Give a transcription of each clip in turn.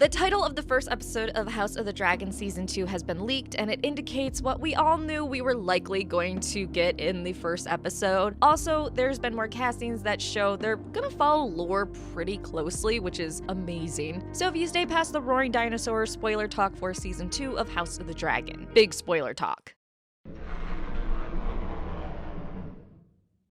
The title of the first episode of House of the Dragon Season 2 has been leaked, and it indicates what we all knew we were likely going to get in the first episode. Also, there's been more castings that show they're gonna follow lore pretty closely, which is amazing. So if you stay past the roaring dinosaur spoiler talk for Season 2 of House of the Dragon. Big spoiler talk.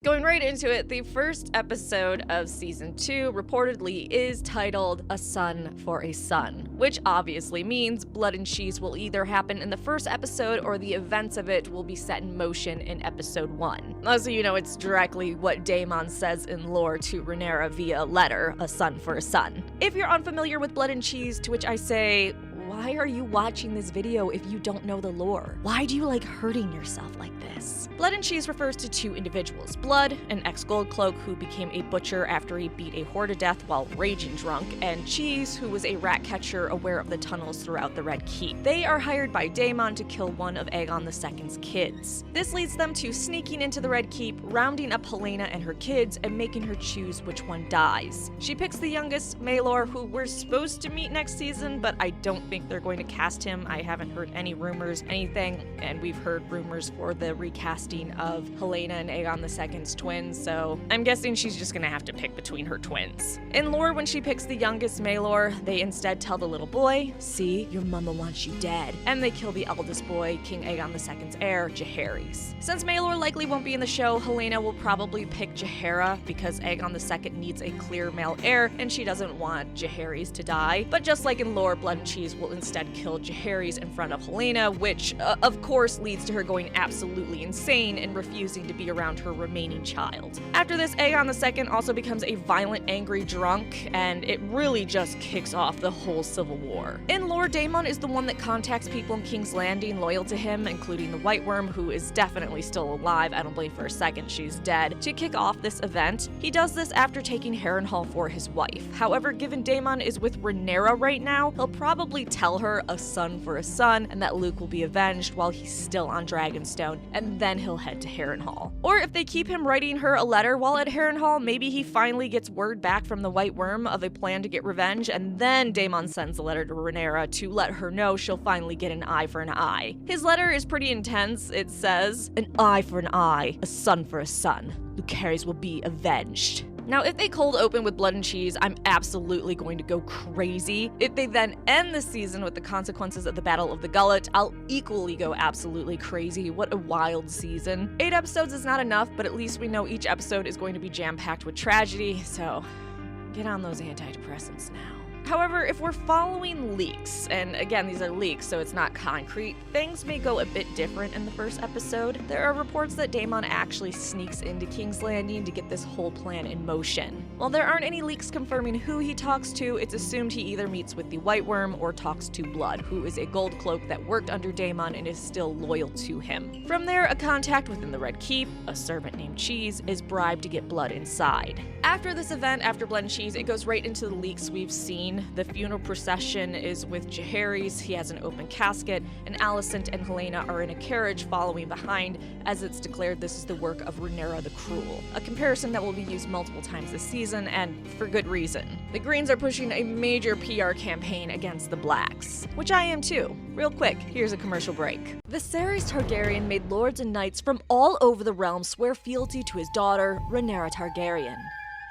Going right into it, the first episode of Season 2 reportedly is titled A Son for a Son, which obviously means Blood and Cheese will either happen in the first episode or the events of it will be set in motion in Episode 1. Also, you know, it's directly what 𝐷𝐴𝐴𝐴 says in lore to Rhaenyra via letter, a son for a son. If you're unfamiliar with Blood and Cheese, to which I say, why are you watching this video if you don't know the lore? Why do you like hurting yourself like this? Blood and Cheese refers to two individuals. Blood, an ex-Goldcloak who became a butcher after he beat a whore to death while raging drunk, and Cheese, who was a rat catcher aware of the tunnels throughout the Red Keep. They are hired by 𝐷𝐴𝐴𝐴 to kill one of Aegon II's kids. This leads them to sneaking into the Red Keep, rounding up Helaena and her kids, and making her choose which one dies. She picks the youngest, Maelor, who we're supposed to meet next season, but I don't think they're going to cast him. I haven't heard any rumors, anything, and we've heard rumors for the recasting of Helaena and Aegon II's twins, so I'm guessing she's just gonna have to pick between her twins. In lore, when she picks the youngest Maelor, they instead tell the little boy, "See, your mama wants you dead," and they kill the eldest boy, King Aegon II's heir, 𝑗aehaerys. Since Maelor likely won't be in the show, Helaena will probably pick 𝑗aehaera because Aegon II needs a clear male heir, and she doesn't want 𝑗aehaerys to die. But just like in lore, Blood and Cheese will instead kill 𝑗aehaerys in front of Helaena, which of course leads to her going absolutely insane and refusing to be around her remaining child. After this, Aegon II also becomes a violent, angry drunk, and it really just kicks off the whole civil war. In lore, 𝐷𝐴𝐴𝐴 is the one that contacts people in King's Landing loyal to him, including the White Worm, who is definitely still alive. I don't believe for a second she's dead, to kick off this event. He does this after taking Harrenhal for his wife. However, given 𝐷𝐴𝐴𝐴 is with Rhaenyra right now, he'll probably tell her a son for a son, and that Luke will be avenged while he's still on Dragonstone, and then he'll head to Harrenhal. Or if they keep him writing her a letter while at Harrenhal, maybe he finally gets word back from the White Worm of a plan to get revenge, and then 𝐷𝐴𝐴𝐴 sends a letter to Rhaenyra to let her know she'll finally get an eye for an eye. His letter is pretty intense. It says, "An eye for an eye, a son for a son. Lucerys will be avenged." Now, if they cold open with Blood and Cheese, I'm absolutely going to go crazy. If they then end the season with the consequences of the Battle of the Gullet, I'll equally go absolutely crazy. What a wild season. 8 episodes is not enough, but at least we know each episode is going to be jam-packed with tragedy, so get on those antidepressants now. However, if we're following leaks, and again, these are leaks, so it's not concrete, things may go a bit different in the first episode. There are reports that 𝐷𝐴𝐴𝐴 actually sneaks into King's Landing to get this whole plan in motion. While there aren't any leaks confirming who he talks to, it's assumed he either meets with the White Worm or talks to Blood, who is a Goldcloak that worked under 𝐷𝐴𝐴𝐴 and is still loyal to him. From there, a contact within the Red Keep, a servant named Cheese, is bribed to get Blood inside. After this event, after Blood and Cheese, it goes right into the leaks we've seen. The funeral procession is with 𝑗aehaerys, he has an open casket, and Alicent and Helaena are in a carriage following behind, as it's declared this is the work of Rhaenyra the Cruel, a comparison that will be used multiple times this season, and for good reason. The Greens are pushing a major PR campaign against the Blacks, which I am too. Real quick, here's a commercial break. Viserys Targaryen made lords and knights from all over the realm swear fealty to his daughter, Rhaenyra Targaryen.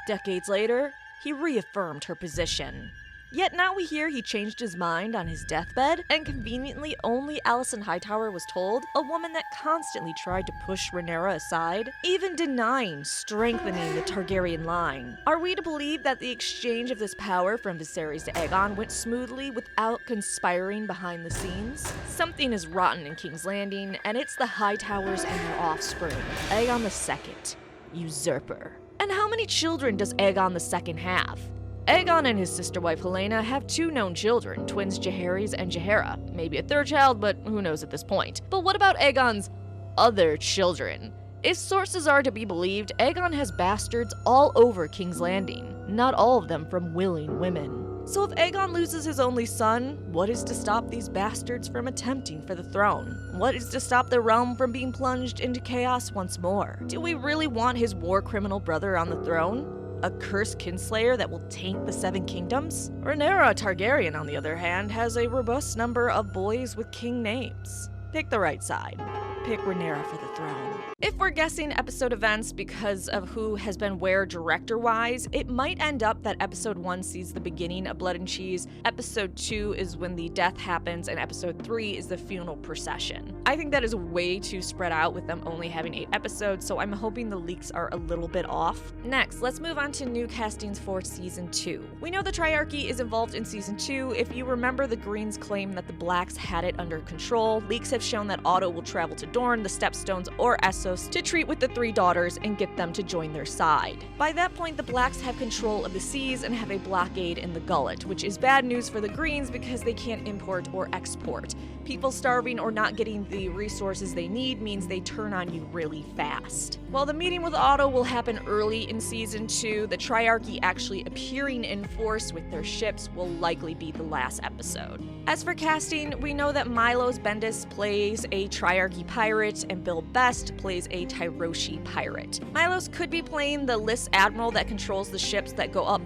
Decades later, he reaffirmed her position. Yet now we hear he changed his mind on his deathbed, and conveniently only Alicent Hightower was told, a woman that constantly tried to push Rhaenyra aside, even denying strengthening the Targaryen line. Are we to believe that the exchange of this power from Viserys to Aegon went smoothly without conspiring behind the scenes? Something is rotten in King's Landing, and it's the Hightowers and their offspring, Aegon II, usurper. And how many children does Aegon II have? Aegon and his sister wife Helaena have 2 known children, twins 𝑗aehaerys and 𝑗aehaera. Maybe a 3rd child, but who knows at this point. But what about Aegon's other children? If sources are to be believed, Aegon has bastards all over King's Landing, not all of them from willing women. So if Aegon loses his only son, what is to stop these bastards from attempting for the throne? What is to stop the realm from being plunged into chaos once more? Do we really want his war criminal brother on the throne? a cursed kinslayer that will taint the Seven Kingdoms? Rhaenyra Targaryen, on the other hand, has a robust number of boys with king names. Pick the right side. Pick Rhaenyra for the throne. If we're guessing episode events because of who has been where director-wise, it might end up that episode 1 sees the beginning of Blood and Cheese, episode 2 is when the death happens, and episode 3 is the funeral procession. I think that is way too spread out with them only having 8 episodes, so I'm hoping the leaks are a little bit off. Next, let's move on to new castings for season 2. We know the Triarchy is involved in season 2. If you remember, the Greens claim that the Blacks had it under control. Leaks have shown that Otto will travel to Dorne, the Stepstones, or Essos to treat with the 3 daughters and get them to join their side. By that point, the Blacks have control of the seas and have a blockade in the Gullet, which is bad news for the Greens because they can't import or export. People starving or not getting the resources they need means they turn on you really fast. While the meeting with Otto will happen early in season 2, the Triarchy actually appearing in force with their ships will likely be the last episode. As for casting, we know that Milos Bendis plays a Triarchy pirate and Bill Best plays a Tyroshi pirate. Milos could be playing the Lys Admiral that controls the ships that go up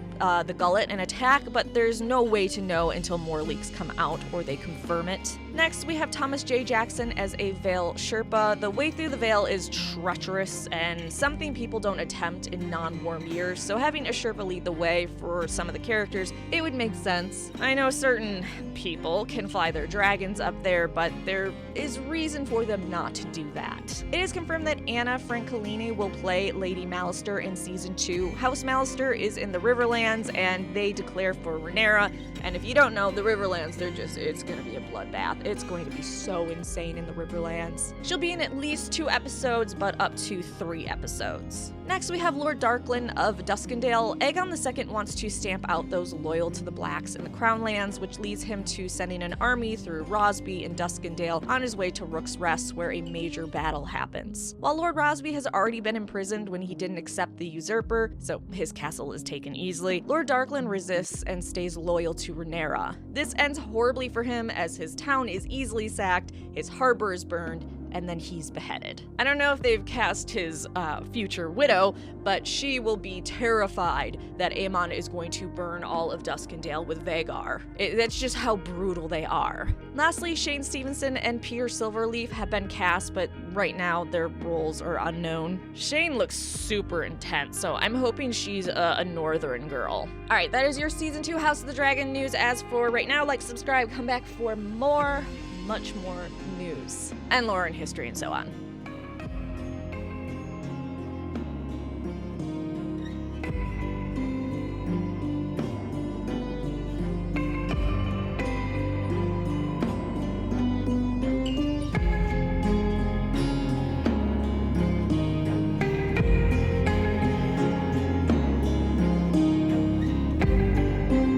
the Gullet and attack, but there's no way to know until more leaks come out or they confirm it. Next, we have Thomas J. Jackson as a Vale Sherpa. The way through the Vale is treacherous and something people don't attempt in non-warm years, so having a Sherpa lead the way for some of the characters, it would make sense. I know certain people can fly their dragons up there, but there is reason for them not to do that. It is confirmed that Anna Francolini will play Lady Mallister in season 2. House Mallister is in the Riverlands and they declare for Rhaenyra, and if you don't know, the Riverlands, it's gonna be a bloodbath. It's going to be so insane in the Riverlands. She'll be in at least 2 episodes, but up to 3 episodes. Next, we have Lord Darklyn of Duskendale. Aegon II wants to stamp out those loyal to the Blacks in the Crown Lands, which leads him to sending an army through Rosby and Duskendale on his way to Rook's Rest, where a major battle happens. While Lord Rosby has already been imprisoned when he didn't accept the usurper, so his castle is taken easily, Lord Darklyn resists and stays loyal to Rhaenyra. This ends horribly for him as his town is easily sacked, his harbor is burned, and then he's beheaded. I don't know if they've cast his future widow, but she will be terrified that Aemon is going to burn all of Duskendale with Vhagar. That's just how brutal they are. Lastly, Shane Stevenson and Peter Silverleaf have been cast, but right now their roles are unknown. Shane looks super intense, so I'm hoping she's a northern girl. Alright, that is your season 2 House of the Dragon news. As for right now, like, subscribe, come back for more, much more news and lore and history and so on.